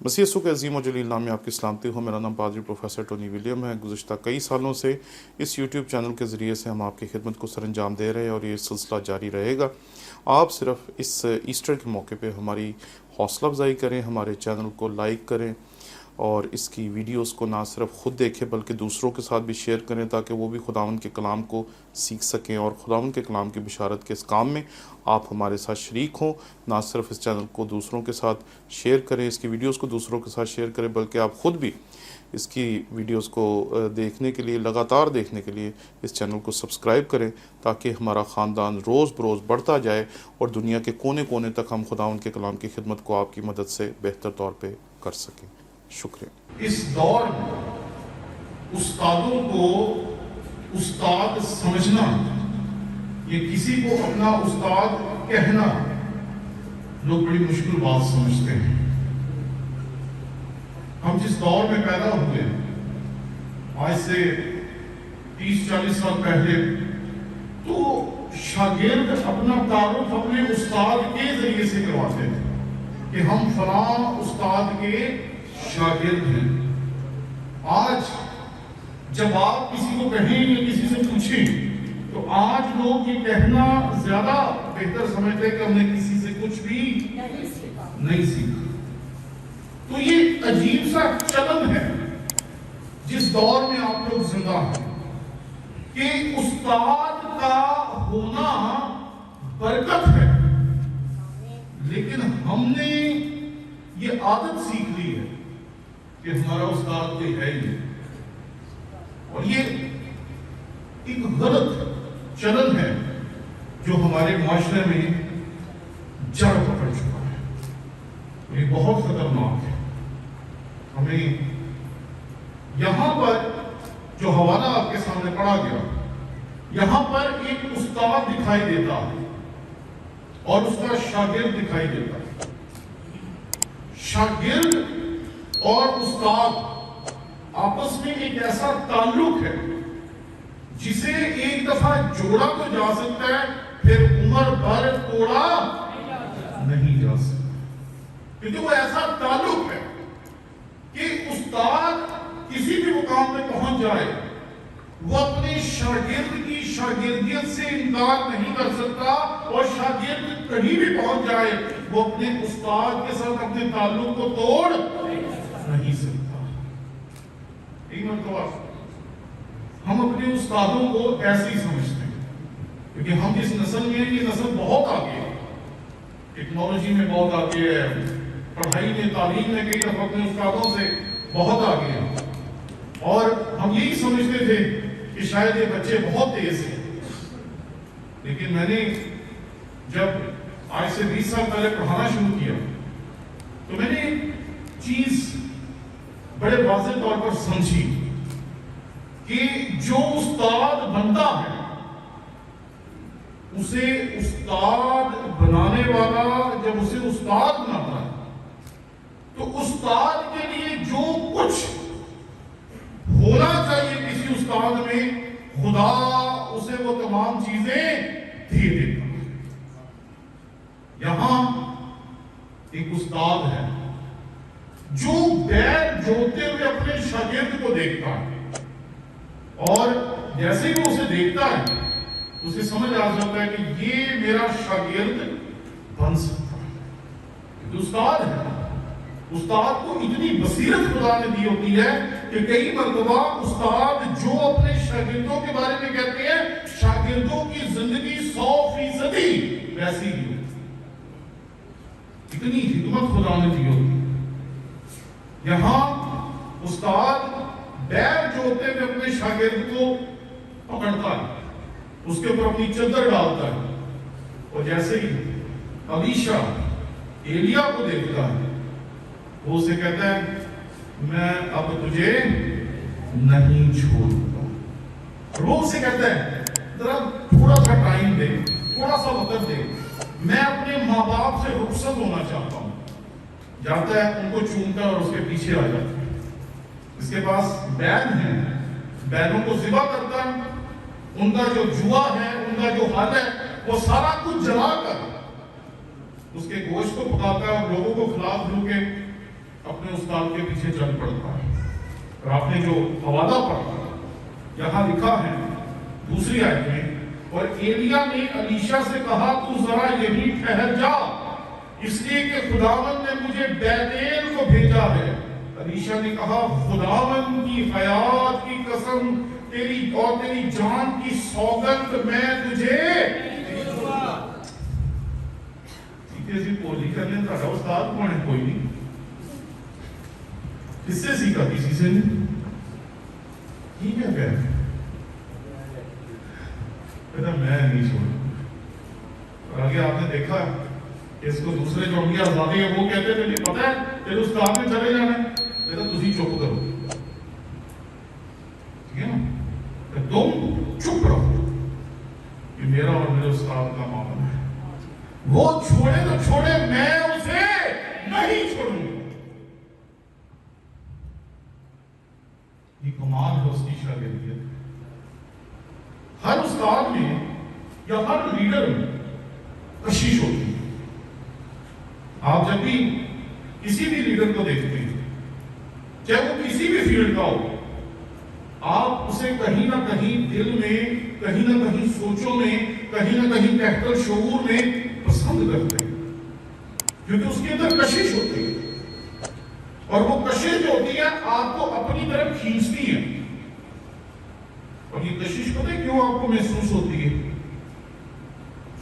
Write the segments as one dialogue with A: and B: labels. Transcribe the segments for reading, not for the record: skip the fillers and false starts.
A: مسیح یسوع کے عظیم و جلیل نام میں آپ کی سلامتی ہو۔ میرا نام پادری پروفیسر ٹونی ولیم ہے۔ گزشتہ کئی سالوں سے اس یوٹیوب چینل کے ذریعے سے ہم آپ کی خدمت کو سر انجام دے رہے ہیں اور یہ سلسلہ جاری رہے گا۔ آپ صرف اس ایسٹر کے موقع پہ ہماری حوصلہ افزائی کریں، ہمارے چینل کو لائک کریں اور اس کی ویڈیوز کو نہ صرف خود دیکھیں بلکہ دوسروں کے ساتھ بھی شیئر کریں تاکہ وہ بھی خداوند کے کلام کو سیکھ سکیں اور خداوند کے کلام کی بشارت کے اس کام میں آپ ہمارے ساتھ شریک ہوں۔ نہ صرف اس چینل کو دوسروں کے ساتھ شیئر کریں، اس کی ویڈیوز کو دوسروں کے ساتھ شیئر کریں بلکہ آپ خود بھی اس کی ویڈیوز کو دیکھنے کے لیے، لگاتار دیکھنے کے لیے اس چینل کو سبسکرائب کریں تاکہ ہمارا خاندان روز بروز بڑھتا جائے اور دنیا کے کونے کونے تک ہم خداوند کے کلام کی خدمت کو آپ کی مدد سے بہتر طور پہ کر سکیں۔ شکریہ۔
B: اس دور میں استادوں کو استاد سمجھنا، یہ کسی کو اپنا استاد کہنا، لوگ بڑی مشکل بات سمجھتے ہیں۔ ہم جس دور میں پیدا ہوئے، آج سے 30-40 سال پہلے، تو شاگرد اپنا تعارف اپنے استاد کے ذریعے سے کرواتے تھے کہ ہم فلاں استاد کے شاگرد ہیں۔ آج جب آپ کسی کو کہیں یا کسی سے پوچھیں تو آج لوگ یہ کہنا زیادہ بہتر سمجھتے ہیں کہ ہم نے کسی سے کچھ بھی نہیں سیکھا۔ تو یہ عجیب سا چلن ہے جس دور میں آپ لوگ زندہ ہیں کہ استاد کا ہونا برکت ہے، لیکن ہم نے یہ عادت سیکھ لی ہے کہ ہمارا استاد کوئی ہے ہی نہیں، اور یہ ایک غلط چلن ہے جو ہمارے معاشرے میں جڑ پکڑ چکا ہے۔ یہ بہت خطرناک ہے۔ ہمیں یہاں پر جو حوالہ آپ کے سامنے پڑھا گیا، یہاں پر ایک استاد دکھائی دیتا ہے اور اس کا شاگرد دکھائی دیتا ہے۔ شاگرد اور استاد آپس میں ایک ایسا تعلق ہے جسے ایک دفعہ جوڑا تو جا سکتا ہے، پھر عمر بھر توڑا نہیں جا سکتا، کیونکہ وہ ایسا تعلق ہے کہ استاد کسی بھی مقام پہ پہنچ جائے، وہ اپنے شاگرد کی شاگردیت سے انکار نہیں کر سکتا، اور شاگرد کہیں بھی پہنچ جائے وہ اپنے استاد کے ساتھ اپنے تعلق کو توڑ نہیں سکتا۔ ایک مرتبہ ہم اپنے استادوں کو ایسے ہی سمجھتے ہیں، کیونکہ ہم اس نسل میں، یہ نسل بہت آگے ہے، ٹیکنالوجی میں بہت آگے ہے، پڑھائی میں، تعلیم میں کئی دفعہ اپنے استادوں سے بہت آگے ہیں، اور ہم یہی سمجھتے تھے کہ شاید یہ بچے بہت تیز ہیں۔ لیکن میں نے جب آج سے 20 سال پہلے پڑھانا شروع کیا تو میں نے ایک چیز بڑے واضح طور پر سمجھی کہ جو استاد بنتا ہے اسے استاد بنانے والا جب اسے استاد بناتا ہے تو استاد کے لیے جو کچھ ہونا چاہیے کسی استاد میں، خدا اسے وہ تمام چیزیں دے دیتا ہے۔ یہاں ایک استاد ہے جو بیل جوتے ہوئے اپنے شاگرد کو دیکھتا ہے، اور جیسے ہی وہ اسے دیکھتا ہے اسے سمجھ آ جاتا ہے کہ یہ میرا شاگرد بن سکتا ہے۔ استاد ہے، استاد کو اتنی بصیرت خدا نے دی ہوتی ہے کہ کئی مرتبہ استاد جو اپنے شاگردوں کے بارے میں کہتے ہیں، شاگردوں کی زندگی 100% ویسی ہی ہوتی ہے۔ اتنی حکمت خدا نے دی ہوتی ہے۔ یہاں استاد بیل جوتے میں اپنے شاگرد کو پکڑتا ہے، اس کے اوپر اپنی چادر ڈالتا ہے، اور جیسے ہی الیشا ایلیا کو دیکھتا ہے وہ اسے کہتا ہے میں اب تجھے نہیں چھوڑوں گا، اور وہ اسے کہتا ہے ذرا تھوڑا سا ٹائم دے، تھوڑا سا وقت دے، میں اپنے ماں باپ سے رخصت ہونا چاہتا ہوں۔ جاتا ہے، ان کو چومتا ہے اور اس کے پیچھے آ جاتا ہے۔ اس کے پاس بیل ہیں، بیلوں کو ذبح کرتا ہے، ان کا جو جوا ہے، ان کا جو حل ہے، وہ سارا کچھ جلا کر اس کے گوشت کو پکاتا ہے اور لوگوں کو کھلا کھلو کے اپنے استاد کے پیچھے چل پڑتا ہے. اور آپ نے جو حوالہ پڑھا یہاں لکھا ہے دوسری آیت میں, اور ایلیا نے الیشا سے کہا تو ذرا یہیں ٹھہر جا اس لیے کہ خداوند نے مجھے بیتیل کو بھیجا ہے. الیشا نے کہا خداوند کی حیات کی قسم تیری اور تیری جان کی سوگند میں تجھے سی پولی کرنے کا استاد کون ہے؟ کوئی نہیں. کس سے سیکھا؟ کسی سے نہیں. یہ کیا کہہ رہے کہتا میں نہیں چھوڑوں. اور آگے آپ نے دیکھا اس کو دوسرے جو ان کی آزادی ہے وہ کہتے تھے نہیں پتہ ہے تیرے استاد میں چلے جانا ہے, کہتا تسی چپ کرو. ٹھیک ہے نا, تم چپ رہو, یہ میرا اور میرے استاد کا معاملہ ہے. وہ چھوڑے تو چھوڑے, میں اسے نہیں چھوڑوں. یہ کمال ہے اس کی شاگردیت. ہر استاد میں یا ہر لیڈر میں کشش ہوتی ہے. آپ جب بھی کسی بھی لیڈر کو دیکھتے ہیں چاہے وہ کسی بھی فیلڈ کا ہو, آپ اسے کہیں نہ کہیں دل میں, کہیں نہ کہیں سوچوں میں, کہیں نہ کہیں تحت الشعور میں پسند کرتے ہیں, کیونکہ اس کے اندر کشش ہوتی ہے. اور وہ کشش جو ہوتی ہے آپ کو اپنی طرف کھینچتی ہے. اور یہ کشش پتہ ہے کیوں آپ کو محسوس ہوتی ہے؟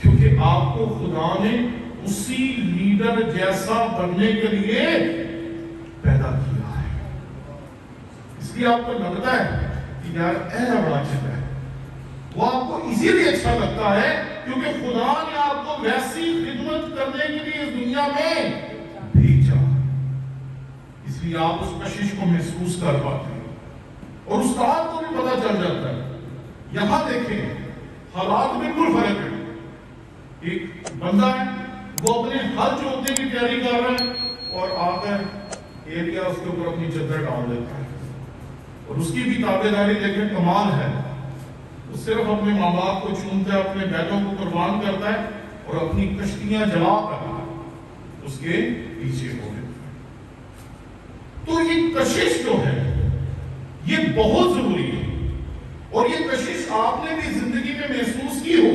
B: کیونکہ آپ کو خدا نے اسی لیڈر جیسا بننے کے لیے پیدا کیا ہے. اس لیے آپ کو لگتا ہے کہ یار ایسا بڑا اچھا ہے. وہ آپ کو اسی لیے اچھا لگتا ہے کیونکہ خدا نے آپ کو ویسی خدمت کرنے کے لیے اس دنیا میں بھیجا. اس لیے آپ اس کشش کو محسوس کر پاتے ہیں اور استاد کو بھی پتہ چل جاتا ہے. یہاں دیکھیں حالات بالکل فرق ہے. ایک بندہ ہے وہ اپنے حج ہونے کی تیاری کر رہا ہے اور آ کر ایلیا اس کے اوپر اپنی چادر ڈال دیتا ہے. اور اس کی بھی تابعداری دیکھیں کمال ہے. وہ صرف اپنے ماں باپ کو چونتا ہے, اپنے بیٹوں کو قربان کرتا ہے اور اپنی کشتیاں جلا کر اس کے پیچھے ہو گئے. تو یہ کشش جو ہے یہ بہت ضروری ہے. اور یہ کشش آپ نے بھی زندگی میں محسوس کی ہو,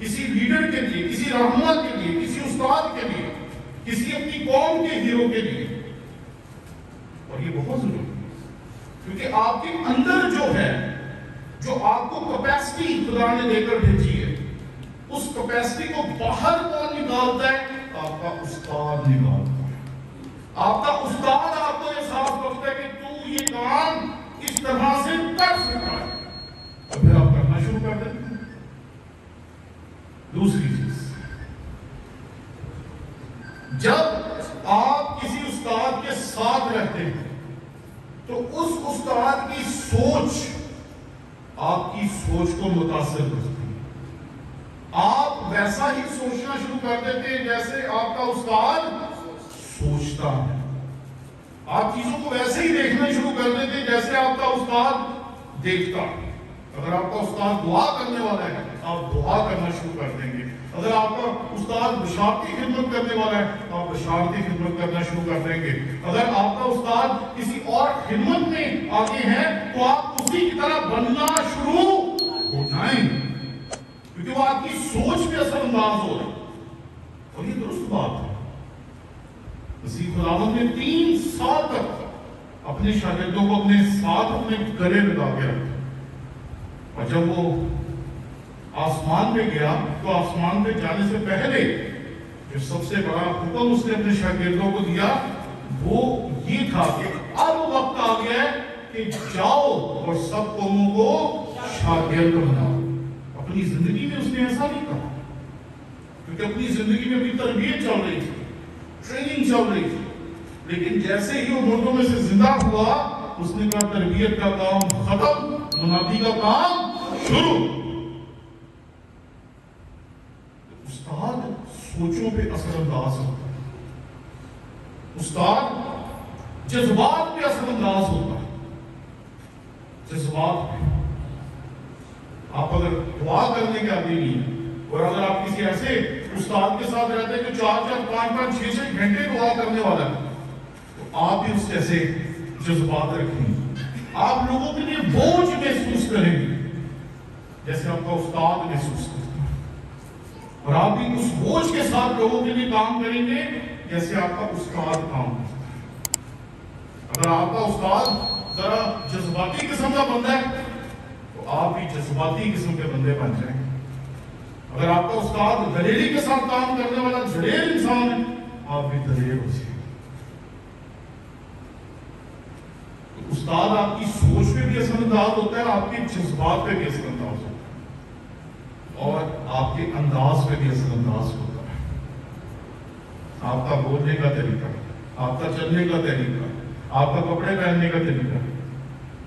B: کسی لیڈر کے لیے, کسی رہنما کے لیے, کسی استاد کے لیے, کسی اپنی قوم کے ہیرو کے لیے. اور یہ بہت ضروری ہے کیونکہ آپ کے اندر جو ہے, جو آپ کو کیپیسٹی خدا نے دے کر بھیجی ہے, اس کیپیسٹی کو باہر کون نکالتا ہے؟ آپ کا استاد نکالتا ہے. آپ کا استاد آپ کو احساس کرتا ہے کہ تو یہ کام اس طرح سے کر سکتا ہے, تو پھر آپ کرنا شروع کر دیتے ہیں. دوسری چیز, جب آپ کسی استاد کے ساتھ رہتے ہیں تو اس استاد کی سوچ آپ کی سوچ کو متاثر کرتی ہے. آپ ویسا ہی سوچنا شروع کر دیتے ہیں جیسے آپ کا استاد سوچتا ہے. آپ چیزوں کو ویسے ہی دیکھنا شروع کر دیتے ہیں جیسے آپ کا استاد دیکھتا ہے. اگر آپ کا استاد دعا کرنے والا ہے آپ دعا کرنا شروع کر دیں گے. اگر آپ کا استاد بشارتی خدمت کرنے والا ہے آپ بشارتی خدمت کرنا شروع کر دیں گے. اگر آپ کا استاد کسی اور خدمت میں آگے ہیں تو آپ اسی کی طرح بننا شروع ہو جائیں کیونکہ وہ آپ کی سوچ پہ اثر انداز ہو رہا ہے. اور یہ درست بات ہے. مسیح خداوند نے 3 سال تک اپنے شاگردوں کو اپنے ساتھ اپنے گلے لگا کے رکھا. اور جب وہ آسمان پہ گیا تو آسمان پہ جانے سے پہلے جو سب سے بڑا حکم اس نے اپنے شاگردوں کو دیا وہ یہ تھا کہ اب وقت آ گیا ہے کہ جاؤ اور سب قوموں کو شاگرد بناؤ. اپنی زندگی میں اس نے ایسا نہیں کہا کیونکہ اپنی زندگی میں بھی تربیت چل رہی تھی, ٹریننگ چل رہی تھی. لیکن جیسے ہی وہ مردوں میں سے زندہ ہوا اس نے کہا تربیت کا کام ختم, منادی کا کام شروع. استاد سوچوں پہ اثر انداز ہوتا ہے. استاد جذبات پہ اثر انداز ہوتا ہے. جذبات پہ آپ اگر دعا کرنے کے عادی نہیں ہیں اور اگر آپ کسی ایسے استاد کے ساتھ رہتے ہیں جو 4-4, 5-5, 6-6 گھنٹے دعا کرنے والا ہے تو آپ بھی اس جیسے جذبات رکھیں، آپ لوگوں کے لیے بوجھ محسوس کریں گے جیسے آپ کا استاد محسوس کرتا ہے، اور آپ بھی اس بوجھ کے ساتھ لوگوں کے لیے کام کریں گے جیسے آپ کا استاد کام کرتا ہے۔ اگر آپ کا استاد ذرا جذباتی قسم کا بندہ ہے تو آپ بھی جذباتی قسم کے بندے بن جائیں گے۔ اگر آپ کا استاد دلیری کے ساتھ کام کرنے والا دلیر انسان ہے، آپ بھی دلیر ہو جائیں گے۔ استاد آپ کی سوچ پہ بھی اثر انداز ہوتا ہے، آپ کے جذبات پہ بھی اثر انداز ہوتا ہے، اور آپ کے انداز پہ بھی اثر انداز ہوتا ہے۔ آپ کا بولنے کا طریقہ، آپ کا چلنے کا طریقہ، آپ کا کپڑے پہننے کا طریقہ،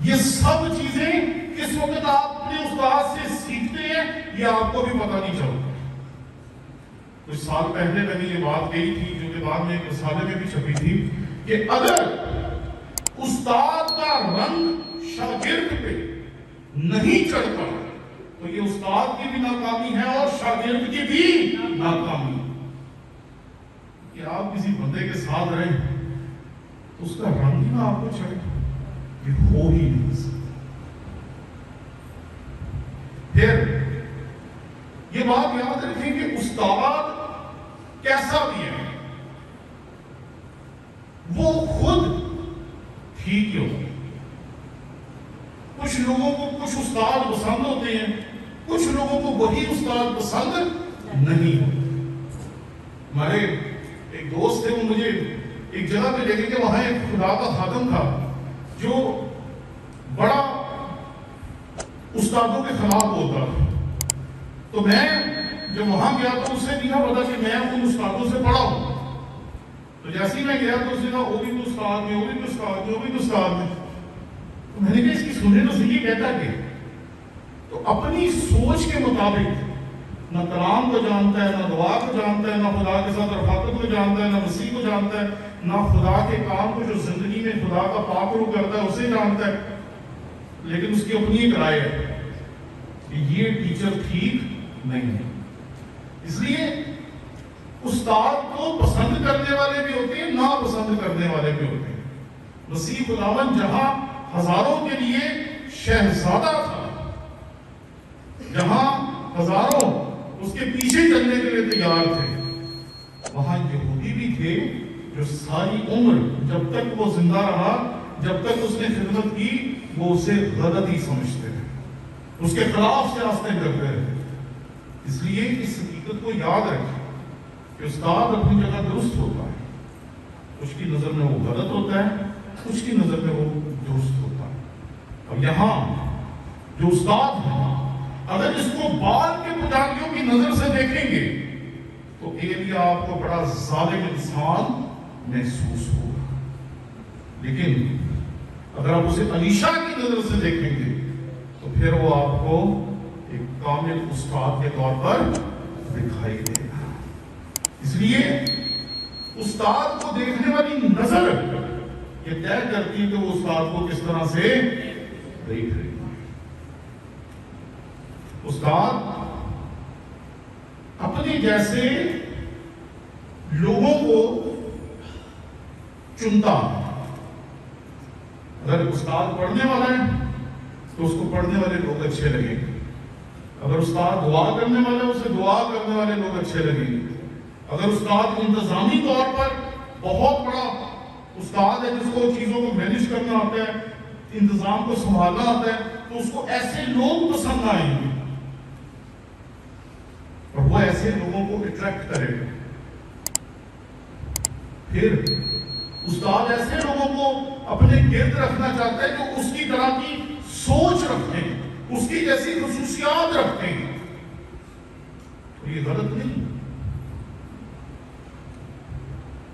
B: یہ سب چیزیں کس وقت آپ اپنے استاد سے سیکھتے ہیں یہ آپ کو بھی پتہ نہیں چلتا۔ کچھ سال پہلے میں نے یہ بات کہی تھی جو کہ بعد میں ایک رسالے میں بھی چھپی تھی کہ اگر استاد کا رنگ شاگرد پہ نہیں چڑھتا تو یہ استاد کی بھی ناکامی ہے اور شاگرد کی بھی ناکامی ہے۔ کہ آپ کسی بندے کے ساتھ رہیں تو اس کا رنگ ہی نہ آپ کو چڑھے، یہ ہو ہی نہیں سکتا۔ پھر یہ بات یاد رکھیں کہ استاد کیسا بھی ہے وہ خود ٹھیک ہی ہوتا ہے۔ کچھ لوگوں کو کچھ استاد پسند ہوتے ہیں، کچھ لوگوں کو وہی استاد پسند نہیں ہوتے۔ ہمارے ایک دوست تھے، وہ مجھے ایک جگہ پہ لے گئے کہ وہاں ایک خدا کا خادم تھا جو بڑا استادوں کے خلاف بولتا تھا۔ تو میں جب وہاں گیا تو اس سے نہیں پتا کہ میں ان استادوں سے پڑھا ہوں۔ تو جیسے ہی میں گیا تو اس نے کہا وہ بھی تو استاد میں، وہ بھی تو استاد میں، وہ بھی تو استاد میں۔ تو میں نے کہا اس کی سنیں تو صحیح کہتا کہ تو اپنی سوچ کے مطابق نہ کلام کو جانتا ہے، نہ دعا کو جانتا ہے، نہ خدا کے ساتھ رفاقت کو جانتا ہے، نہ مسیح کو جانتا ہے، نہ خدا کے کام کو جو زندگی میں خدا کا پاک روح کرتا ہے اسے جانتا ہے، لیکن اس کی اپنی ایک رائے ہے کہ یہ ٹیچر ٹھیک نہیں ہے۔ اس لیے استاد کو پسند کرنے والے بھی ہوتے ہیں، ناپسند کرنے والے بھی ہوتے ہیں۔ مسیح خداوند جہاں ہزاروں کے لیے شہزادہ تھا، جہاں ہزاروں اس کے پیچھے چلنے کے لیے تیار تھے، وہاں یہودی بھی تھے جو ساری عمر جب تک وہ زندہ رہا، جب تک اس نے خدمت کی، وہ اسے غلط ہی سمجھتے تھے، اس کے خلاف سیاستیں کرتے رہے۔ اس لیے اس حقیقت کو یاد رکھیں کہ استاد اپنی جگہ درست ہوتا ہے، کچھ کی نظر میں وہ غلط ہوتا ہے، کچھ کی نظر میں وہ درست ہوتا ہے۔ اب یہاں جو استاد ہیں اگر اس کو بال کے پجاریوں کی نظر سے دیکھیں گے تو ایلیا آپ کو بڑا ظالم انسان محسوس ہوگا، لیکن اگر آپ اسے الیشا کی نظر سے دیکھیں گے تو پھر وہ آپ کو ایک کامل استاد کے طور پر دکھائی دے گا۔ اس لیے استاد کو دیکھنے والی نظر یہ طے کرتی ہے کہ وہ استاد کو کس طرح سے دیکھ رہی ہے۔ استاد اپنے جیسے لوگوں کو چنتا ہے۔ اگر استاد پڑھنے والا ہے تو اس کو پڑھنے والے لوگ اچھے لگیں گے، اگر استاد دعا کرنے والا ہے اسے دعا کرنے والے لوگ اچھے لگیں گے، اگر استاد انتظامی طور پر بہت بڑا استاد ہے جس کو چیزوں کو مینج کرنا آتا ہے، انتظام کو سنبھالنا آتا ہے، تو اس کو ایسے لوگ پسند آئیں گے اور وہ ایسے لوگوں کو اٹریکٹ کرے گا۔ پھر استاد ایسے لوگوں کو اپنے گرد رکھنا چاہتا ہے جو اس کی طرح کی سوچ رکھتے ہیں، اس کی جیسی خصوصیات رکھتے ہیں۔ تو یہ غلط نہیں،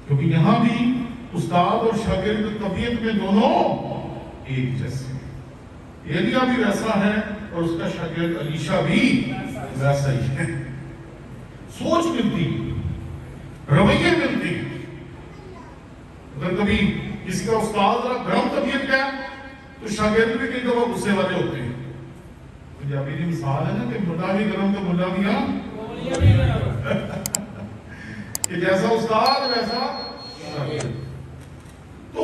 B: کیونکہ یہاں بھی استاد اور شاگرد طبیعت میں دونوں ایک جیسے ہیں۔ ایلیا بھی ویسا ہے اور اس کا شاگرد الیشا بھی ویسا ہی ہے۔ سوچ ملتی، رویے ملتے ہیں۔ اگر کبھی کسی کا استاد ذرا گرم طبیعت کا ہے تو شاگرد بھی کئی دفعہ غصے والے ہوتے ہیں۔ پنجابی کی مثال ہے نا کہ ملا بھی گرم تو ملا بھی ہاں، کہ جیسا استاد ویسا شاگرد۔ تو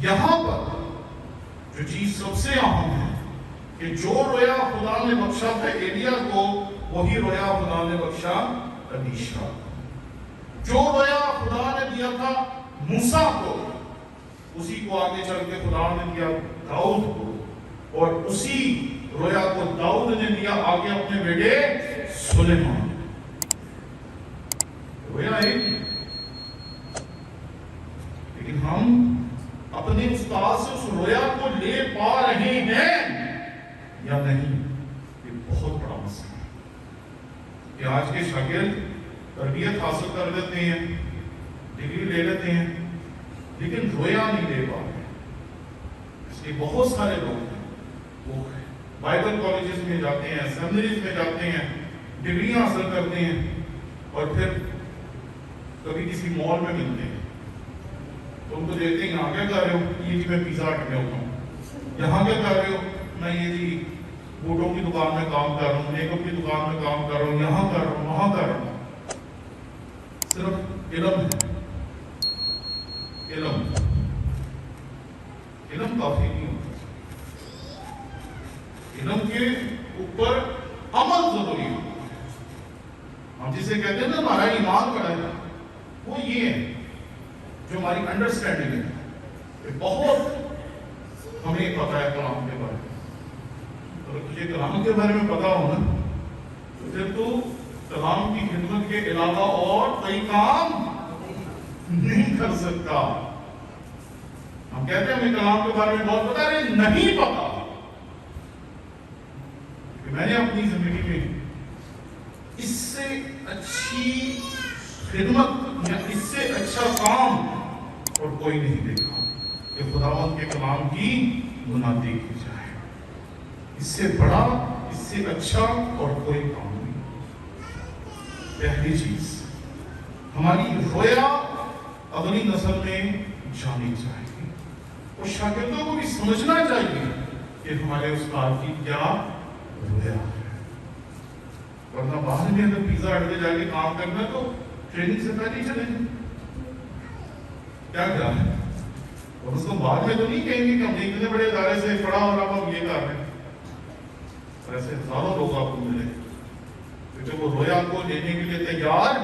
B: یہاں پر جو چیز سب سے اہم ہے کہ جو رویا خدا نے بخشا تھا ایلیا کو، وہی رویا خدا نے بخشا الیشا کو۔ جو رویا خدا نے دیا تھا موسیٰ کو، اسی کو آگے چل کے خدا نے دیا داؤد کو، اور اسی رویا کو داؤد نے دیا آگے اپنے بیٹے سلیمان۔ رویا ایک ہی، لیکن ہم اپنے استاد سے اس رویا کو لے پا رہے ہیں یا نہیں، یہ بہت بڑا مسئلہ ہے۔ کہ آج کے شاگرد تربیت حاصل کر لیتے ہیں، ڈگری لے لیتے ہیں، لیکن رویا نہیں لے پا رہے۔ اس لیے بہت سارے لوگ ہیں وہ بائبل کالجز میں جاتے ہیں، سیمنریز میں جاتے ہیں، ڈگریاں حاصل کرتے ہیں، اور پھر کبھی کسی مال میں ملتے ہیں تو ان کو دیکھتے ہیں یہاں کیا کر رہے ہو؟ یہ جی میں پیزا ہٹ میں ہوتا ہوں۔ یہاں کیا کر رہے ہو؟ میں یہ جی بوٹوں کی دکان میں کام کر رہا ہوں، میک اپ کی دکان میں کام کر رہا ہوں، یہاں کر رہا ہوں، وہاں کر رہا ہوں۔ صرف علم ہے، علم کافی نہیں ہوتا، علم کے اوپر عمل ضروری ہوتا ہے۔ ہم جسے کہتے ہیں نا ہمارا ایمان بڑا ہے، وہ یہ ہے جو ہماری انڈرسٹینڈنگ ہے کہ بہت ہمیں پتا ہے کلام کے بارے میں۔ اگر تجھے کلام کے بارے میں پتا ہو نا تو پھر تو کلام کی خدمت کے علاوہ اور کوئی کام نہیں کر سکتا۔ ہم کہتے ہیں ہمیں کلام کے بارے میں بہت پتا ہے، نہیں پتا۔ کہ میں نے اپنی زندگی میں اس سے اچھی خدمت یا اس سے اچھا کام اور کوئی نہیں دیکھا کہ خداوند کے کلام کی منادی کی جائے۔ اس سے بڑا، اس سے اچھا اور کوئی کام نہیں۔ پہلی چیز ہماری رویا اگلی نسل میں جانی چاہیے، اور شاگردوں کو بھی سمجھنا چاہیے کہ ہمارے استاد کی کیا رویا ہے۔ ورنہ باہر میں اگر پیزا ہٹ میں جا کے کام کرنا تو ٹریننگ سے پہلے ہی چلے جائیں۔ کیا ہے اور اس کو بعد میں تو نہیں کہیں گے کہ ہم اتنے بڑے ادارے سے پڑھا اور اب ہم یہ کر رہے ہیں۔ ایسے ہزاروں لوگ آپ کو ملے کہ وہ رویا کو لینے کے لیے تیار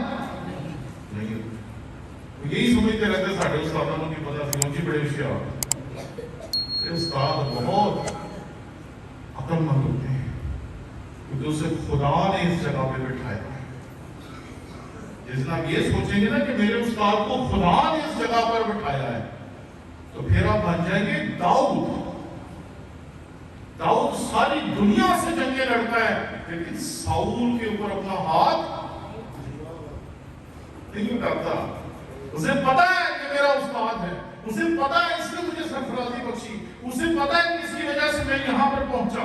B: نہیں ہوتے، یہی سمجھتے رہتے ساڑھے استادوں کی پتہ سی اونچی بڑے ہوشیار۔ استاد بہت عقل مند ہوتے ہیں کیونکہ اسے خدا نے اس جگہ پہ بٹھایا ہے۔ جس طرح یہ سوچیں گے نا کہ میرے استاد کو خدا نے اس جگہ پر بٹھایا ہے، تو پھر آپ بن جائیں گے داؤد۔ داؤد ساری دنیا سے جنگیں لڑتا ہے لیکن ساؤل کے اوپر اپنا ہاتھ نہیں اٹھاتا۔ اسے پتا ہے کہ میرا استاد ہے، اسے پتا ہے اس نے مجھے سرفرازی بخشی، اسے پتا ہے کہ اس کی وجہ سے میں یہاں پر پہنچا۔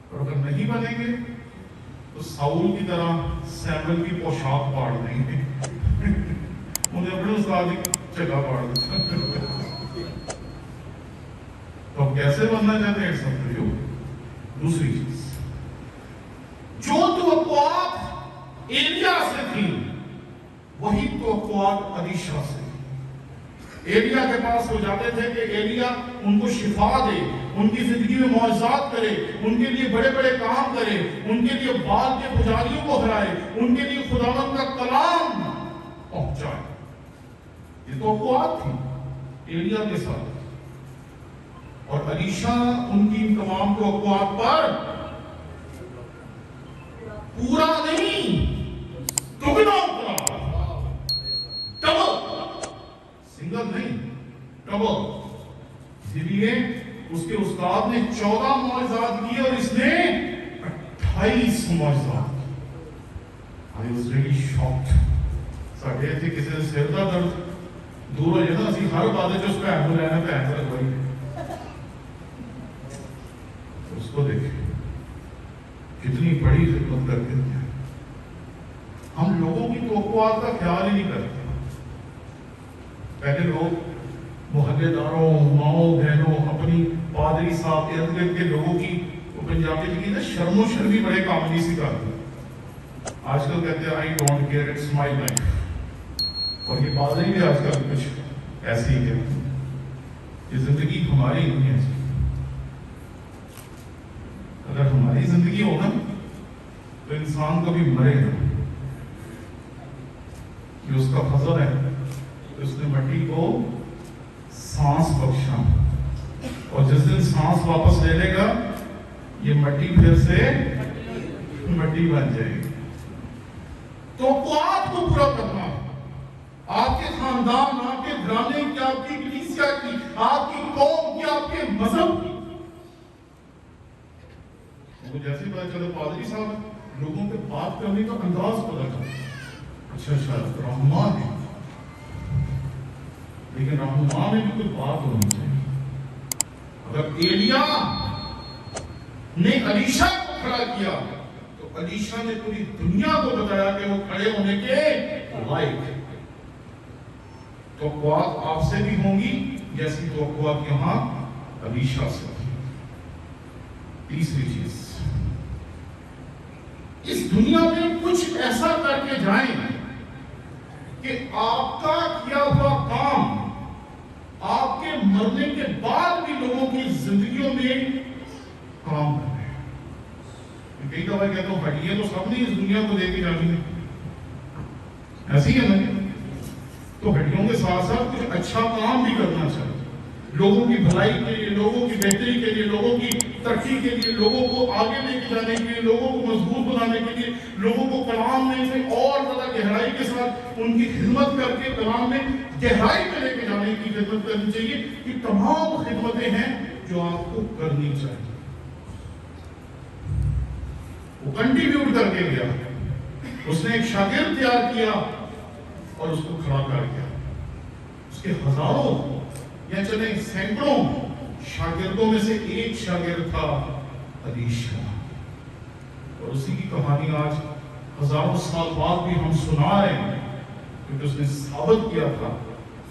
B: اور اگر نہیں بنیں گے تو ساؤل کی طرح سیموئیل کی پوشاک پاڑ دیں گے، انہیں اپنے استاد کی جگہ پاڑ دیتا۔ تو ہم کیسے بننا چاہتے ہیں سب پریو؟ دوسری چیز جو توقعات ایلیا سے تھی وہی توقعات الیشا سے۔ ایلیا کے پاس وہ جاتے تھے کہ ایلیا ان کو شفا دے، ان کی زندگی میں معجزات کرے، ان کے لیے بڑے بڑے کام کرے، ان کے لیے بال کے پجاریوں کو ہرائے، ان کے لیے خداوند کا کلام پہنچائے۔ یہ توقعات تھی ایلیا کے ساتھ، اور الیشا ان کی تمام توقعات پر پورا نہیں، دگنا اترا، ڈبل، سنگل نہیں، ڈبل۔ اسی لیے اس کے استاد نے 14 معجزات کیے اور اس نے 28 معجزات کیے۔ I was really shocked۔ ساڑھے تھے کسی نے سر دا درد دور ہو جاتا، اسی ہر بات جو اس پہ اہم رہنا پہ اہم رکھوائی۔ اس کو دیکھیں کتنی بڑی خدمت کرتے ہیں۔ ہم لوگوں کی توقعات کا خیال ہی نہیں کرتے۔ پہلے لوگ محلے داروں، ماؤں بہنوں، اپنی پادری صاحب ارد گرد کے لوگوں کی، وہ پنجابی کی نا شرم و شرمی بڑے کام نہیں سکھاتے۔ آج کل کہتے ہیں I don't care, it's my life۔ اور یہ پادری بھی آج کل کچھ ایسے ہی کہتے ہیں یہ زندگی ہماری نہیں ہے. اگر ہماری زندگی ہوگا تو انسان کبھی مرے گا. یہ اس کا فضل ہے کہ اس نے مٹی کو سانس بخشا, اور جس دن سانس واپس لے لے گا یہ مٹی پھر سے مٹی بن جائے گی. توقعات کو پورا کرنا, آپ کے خاندان, آپ کے گھرانے کی, آپ کی کلیسیا کی, آپ کی قوم کی, آپ کے مذہب کی. جیسے پتا چلے پادری صاحب لوگوں کے بات کرنے کا انداز پتا چلا, اچھا رہنما ہے, لیکن رہنما میں بھی کوئی بات ہونی چاہیے. اگر ایلیا نے علیشا کو کھڑا کیا تو علیشا نے پوری دنیا کو بتایا کہ وہ کھڑے ہونے کے لائق ہے. توقعات آپ سے بھی ہوں گی جیسی توقعات یہاں علیشا سے. تیسری چیز, اس دنیا میں کچھ ایسا کر کے جائیں کہ آپ کا کیا ہوا کام آپ کے مرنے کے بعد بھی لوگوں کی زندگیوں میں کام کر رہے ہیں. کئی دفعہ کہتا ہوں ہڈیاں تو سب نے اس دنیا کو دے کے جانی ہے, ایسی ہے نا, تو ہڈیوں کے ساتھ ساتھ کچھ اچھا کام بھی کرنا چاہیے, لوگوں کی بھلائی کے لیے, لوگوں کی بہتری کے لیے, لوگوں کی ترقی کے لیے, لوگوں کو آگے لے کے جانے کے لیے, لوگوں کو مضبوط بنانے کے لیے, لوگوں کو کلام میں سے اور زیادہ گہرائی کے ساتھ ان کی خدمت کر کے کلام میں گہرائی میں لے کے جانے کی خدمت کرنی چاہیے. یہ تمام خدمتیں ہیں جو آپ کو کرنی چاہیے. وہ کنٹریبیوٹ کر کے گیا, اس نے ایک شاگرد تیار کیا اور اس کو کھڑا کر دیا. اس کے ہزاروں یا چلیں سینکڑوں شاگردوں میں سے ایک شاگرد تھا علیشا, اور اسی کی کہانی آج ہزاروں سال بعد بھی ہم سنا رہے ہیں, کیونکہ اس نے ثابت کیا تھا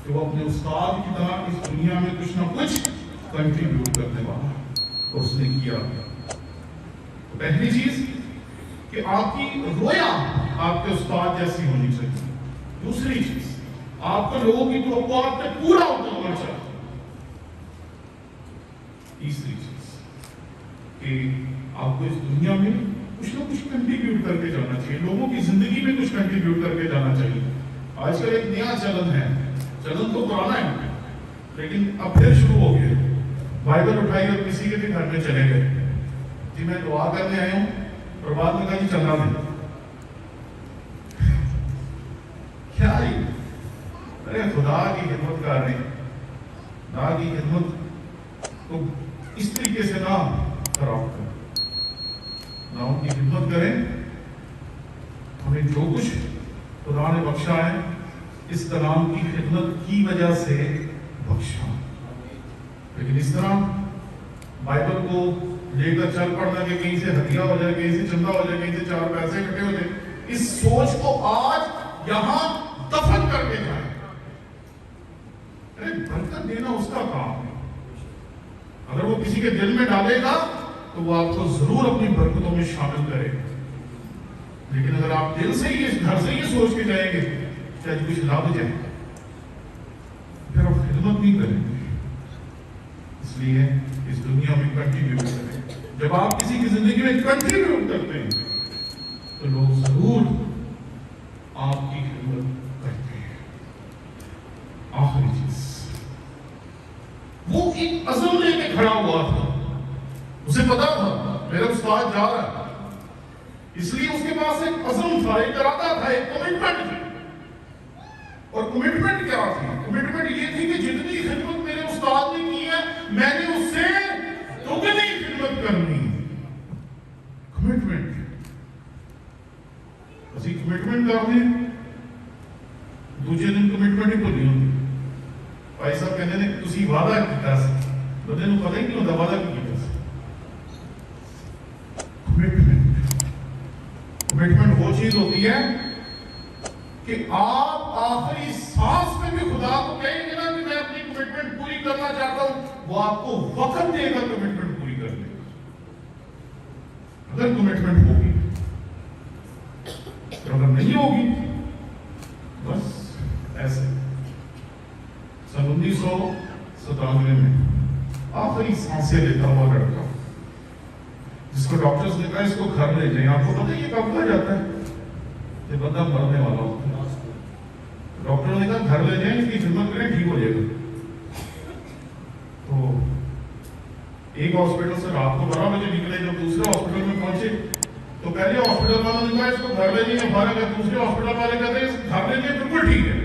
B: کہ وہ اپنے استاد کی طرح اس دنیا میں کچھ نہ کچھ کنٹریبیوٹ کرنے والا, اور اس نے کیا. پہلی چیز کہ آپ کی رویا آپ کے استاد جیسی ہونی چاہیے. دوسری چیز, آپ کو لوگوں کی توقعات پہ پورا اترنا چاہیے. تیسری چیز کہ آپ کو اس دنیا میں کچھ نہ کچھ کنٹریبیوٹ کر کے جانا چاہیے, لوگوں کی زندگی میں کچھ کنٹریبیوٹ کر کے جانا چاہیے. آج کل ایک نیا چلن ہے, چلن تو پرانا ہے لیکن اب پھر شروع ہو گیا. بائبل اٹھائی اور کسی کے بھی گھر میں چلے گئے, جی میں دعا کرنے آیا ہوں, اور بعد میں کہا جی چلنا دیں. کیا ارے خدا کی خدمت کر رہے ہیں, خدا کی خدمت کو اس طریقے سے نہ خراب کریں, نہ ان کی خدمت کریں. ہمیں جو کچھ خدا نے بخشا ہے اس کلام کی خدمت کی وجہ سے بخشا, لیکن اس طرح بائبل کو لے کر چل پڑنا کہ کہیں سے ہدیہ ہو جائے, کہیں سے چندہ ہو جائے, کہیں سے چار پیسے اکٹھے ہو جائے, اس سوچ کو آج یہاں دفن کر کے جائیں. برکت دینا اس کا کام ہے, اگر وہ کسی کے دل میں ڈالے گا تو وہ آپ کو ضرور اپنی برکتوں میں شامل کرے گا. لیکن اگر آپ دل سے ہی گھر سے یہ سوچ کے جائیں گے کہ آج کچھ لابھ جائے, پھر آپ خدمت نہیں کریں گے. اس لیے اس دنیا میں کنٹریبیوٹ کریں. جب آپ کسی کی زندگی میں کنٹریبیوٹ کرتے ہیں تو لوگ ضرور آپ کی خدمت کرتے ہیں. آخری چیز, وہ ایک عزم لے کے کھڑا ہوا تھا, اسے پتا تھا میرا استاد جا رہا ہے, اس لیے اس کے پاس ایک عزم تھا, ایک ارادہ تھا, ایک کمٹمنٹ تھی. اور کمٹمنٹ کیا تھی؟ کمٹمنٹ یہ تھی کہ جتنی خدمت میرے استاد نے کی ہے میں نے اس سے دگنی خدمت کرنی. کمٹمنٹ, اسی کمٹمنٹ کرنے دوسرے دن کمٹمنٹ ہی بھولی ہوتی. بھائی صاحب کہتے ہیں تسی وعدہ کیتا سی, بندے نوں پتہ ہی نہیں ہوتا وعدہ کی کیتا سی. کمٹمنٹ وہ چیز ہوتی ہے کہ آپ آخری سانس میں بھی خدا کو کہیں گے نا کہ میں اپنی کمٹمنٹ پوری کرنا چاہتا ہوں, وہ آپ کو وقت دے گا کمٹمنٹ پوری کرنے کا, اگر کمٹمنٹ ہوگی. اگر نہیں ہوگی بس ایسے سب 1997 میں آخری سانسیں لیتا ہوا لڑکا، جس کو ڈاکٹرز نے کہا اس کو گھر لے جائیں. آپ کو پتہ ہے یہ کب کہا جاتا ہے؟ یہ بندہ مرنے والا ہوتا ہے. ڈاکٹروں نے کہا گھر لے جائیں، اس کی خدمت کریں، ٹھیک ہو جائے گا. تو ایک ہاسپٹل سے رات کو 12 بجے نکلے، جب دوسرے ہاسپٹل میں پہنچے تو پہلے ہاسپٹل والوں نے کہا اس کو گھر لے جائیں فرق ہے. دوسرے ہاسپٹل والے کہتے ہیں اس گھر لے جائیں بالکل ٹھیک ہے.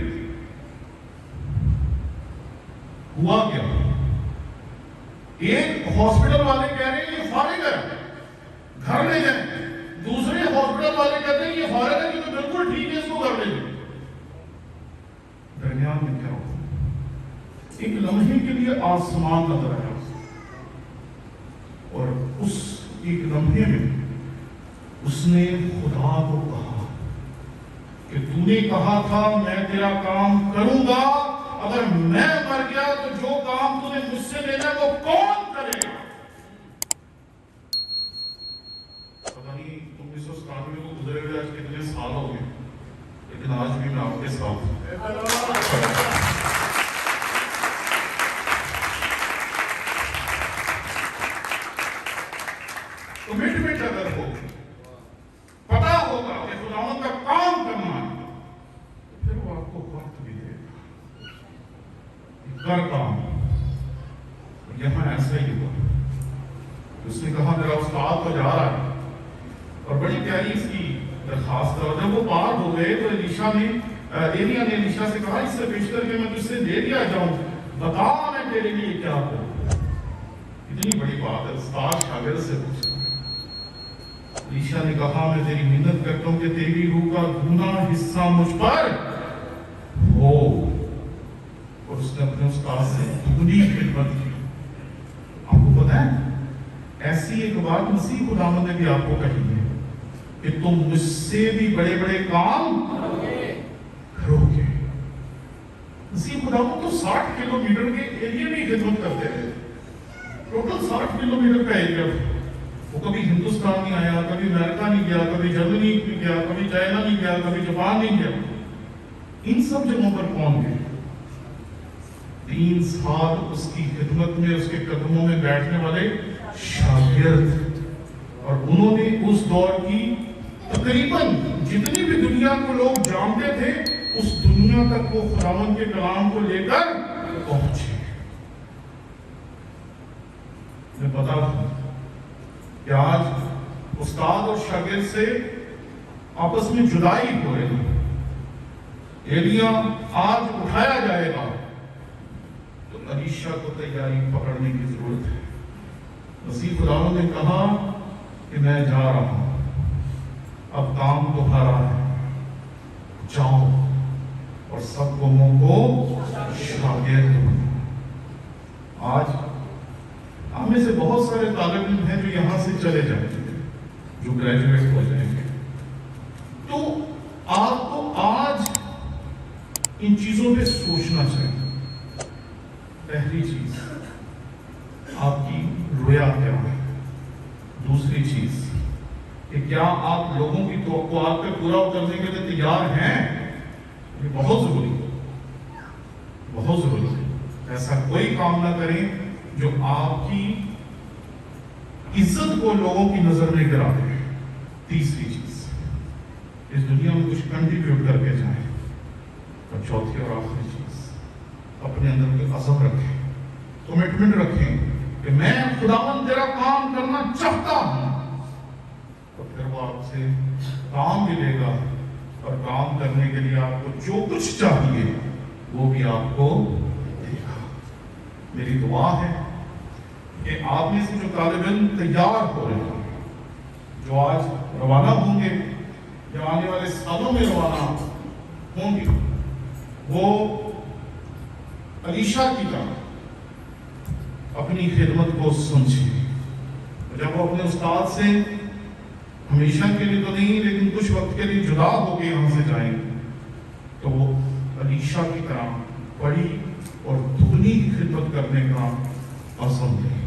B: ہوا کیا؟ ایک ہاسپٹل والے کہہ رہے ہیں یہ فارغ ہے گھر لے جائیں، دوسرے ہاسپٹل والے کہتے ہیں یہ فارغ ہے کیونکہ بالکل ٹھیک ہے اس کو گھر لے جائیں. درمیان میں کیا ہوا؟ ایک لمحے کے لیے آسمان نظر آیا اور اس ایک لمحے میں اس نے خدا کو کہا کہ تو نے کہا تھا میں تیرا کام کروں گا، اگر میں مر گیا تو جو کام تو نے مجھ سے لینا وہ کون کرے گا؟ پتہ نہیں 1997 کو گزرے ہوئے آج کتنے سال ہو گئے، لیکن آج بھی میں آپ کے ساتھ ہوں. کمٹمنٹ اگر ہو، پتا ہوگا کہ خداوند کا کام کرنا ہے، تو پھر وہ آپ کو وقت بھی دے گا کر کام. یہاں ایسا ہی ہوا. اس نے کہا میرا استاد تو جا رہا ہے، اور بڑی پیاری اس کی درخواست ہے. جب وہ پار ہو گئے تو ایلیشا نے ایلیا نے ایلیشا سے کہا اس سے بیشتر کہ میں تجھ سے دے دیا جاؤں، بتا میں تیرے لیے کیا کروں. اتنی بڑی بات ہے، استاد شاگرد سے پوچھا. ایلیشا نے کہا میں تیری منت کرتا ہوں کہ تیری روح کا گنا حصہ مجھ پر ہو. اور اس نے اپنے استاد سے دگنی خدمت کی. آپ کو پتہ ہے ایسی ایک بات مسیح خداوند نے بھی آپ کو کہی ہے کہ تم مجھ سے بھی بڑے بڑے کام کرو گے. مسیح خداوند تو 60 کلومیٹر کے ایریے میں خدمت کرتے رہے. ٹوٹل 60 کلومیٹر کا ایریا. وہ کبھی ہندوستان نہیں آیا، کبھی امریکہ نہیں گیا، کبھی جرمنی نہیں گیا، کبھی چائنا نہیں گیا، کبھی جاپان نہیں گیا. ان سب جگہوں پر کون گئے؟ 3 سال اس کی خدمت میں اس کے قدموں میں بیٹھنے والے شاگرد. اور انہوں نے اس دور کی تقریباً جتنی بھی دنیا کو لوگ جانتے تھے اس دنیا تک وہ خداوند کے کلام کو لے کر پہنچے. میں پتا کہ آج استاد اور شاگرد سے آپس میں جدائی ہو رہی ہے. ایلیا آج اٹھایا جائے گا تو الیشا کو تیاری پکڑنے کی ضرورت ہے. مسیح خداوند نے کہا کہ میں جا رہا ہوں، اب کام تمہارا ہے، جاؤ اور سب قوموں کو شاگرد بناؤ. آج ہم میں سے بہت سارے طالب علم ہیں جو یہاں سے چلے جائیں گے، جو گریجویٹ ہو جائیں گے. تو آپ کو آج ان چیزوں پہ سوچنا چاہیے. پہلی چیز آپ کی رویا کیا ہے. دوسری چیز کہ کیا آپ لوگوں کی توقعات پہ پورا اترنے کے لیے تیار ہیں. یہ بہت ضروری ہے، بہت ضروری ہے. ایسا کوئی کام نہ کریں جو آپ کی عزت کو لوگوں کی نظر میں گرا دے. تیسری چیز اس دنیا میں کچھ کنٹریبیوٹ کر کے جائیں. اور چوتھی اور آخری چیز اپنے اندر کے عزم رکھیں، کمٹمنٹ رکھیں کہ میں خداوند تیرا کام کرنا چاہتا ہوں. اور پھر وہ آپ سے کام بھی لے گا اور کام کرنے کے لیے آپ کو جو کچھ چاہیے وہ بھی آپ کو دے گا. میری دعا ہے کہ آپ میں سے جو طالب علم تیار ہو رہے ہیں، جو آج روانہ ہوں گے یا آنے والے سالوں میں روانہ ہوں گے، وہ الیشا کی طرح اپنی خدمت کو سمجھیں. جب وہ اپنے استاد سے ہمیشہ کے لیے تو نہیں لیکن کچھ وقت کے لیے جدا ہو کے یہاں سے جائیں تو وہ الیشا کی طرح بڑی اور دگنی خدمت کرنے کا عزم لیں.